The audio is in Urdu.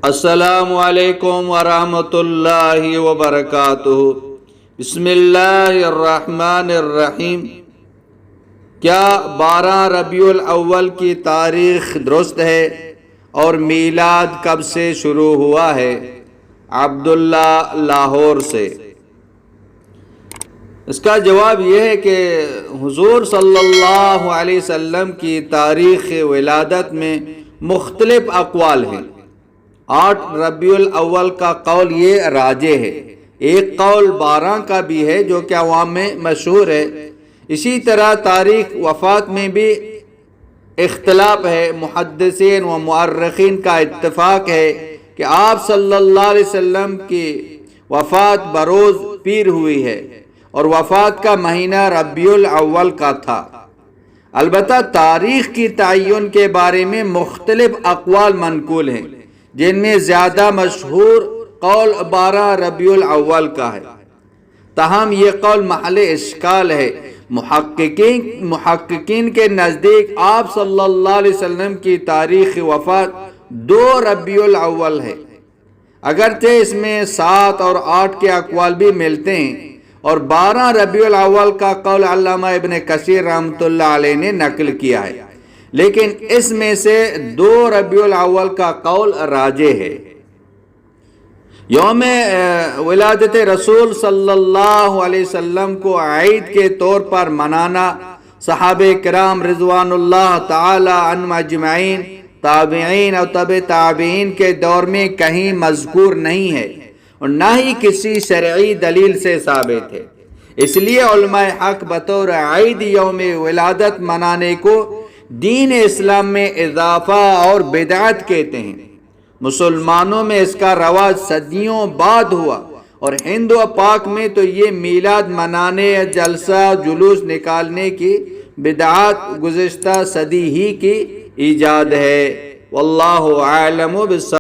السلام علیکم ورحمۃ اللہ وبرکاتہ۔ بسم اللہ الرحمن الرحیم۔ کیا 12 ربیع الاول کی تاریخ درست ہے اور میلاد کب سے شروع ہوا ہے؟ عبداللہ لاہور سے۔ اس کا جواب یہ ہے کہ حضور صلی اللہ علیہ وسلم کی تاریخ ولادت میں مختلف اقوال ہیں۔ 8 ربیع الاول کا قول یہ راجح ہے۔ ایک قول 12 کا بھی ہے جو کہ عوام میں مشہور ہے۔ اسی طرح تاریخ وفات میں بھی اختلاف ہے۔ محدثین و مؤرخین کا اتفاق ہے کہ آپ صلی اللہ علیہ وسلم کی وفات بروز پیر ہوئی ہے اور وفات کا مہینہ ربیع الاول کا تھا۔ البتہ تاریخ کی تعین کے بارے میں مختلف اقوال منقول ہیں، جن میں زیادہ مشہور قول 12 ربیع الاول کا ہے۔ تاہم یہ قول محل اشکال ہے۔ محققین کے نزدیک آپ صلی اللہ علیہ وسلم کی تاریخ وفات 2 ربیع الاول ہے، اگرچہ اس میں 7 اور 8 کے اقوال بھی ملتے ہیں، اور 12 ربیع الاول کا قول علامہ ابن کثیر رحمۃ اللہ علیہ نے نقل کیا ہے، لیکن اس میں سے 2 ربیع الاول کا قول راجح ہے۔ یوم ولادت رسول صلی اللہ علیہ وسلم کو عید کے طور پر منانا صحابہ کرام رضوان اللہ تعالی عنہم اجمعین، تابعین اور تبع تابعین کے دور میں کہیں مذکور نہیں ہے اور نہ ہی کسی شرعی دلیل سے ثابت ہے۔ اس لیے علماء حق بطور عید یوم ولادت منانے کو دین اسلام میں اضافہ اور بدعت کہتے ہیں۔ مسلمانوں میں اس کا رواج صدیوں بعد ہوا اور ہند و پاک میں تو یہ میلاد منانے یا جلسہ جلوس نکالنے کی بدعت گزشتہ صدی ہی کی ایجاد ہے۔ واللہ اعلم بالصواب۔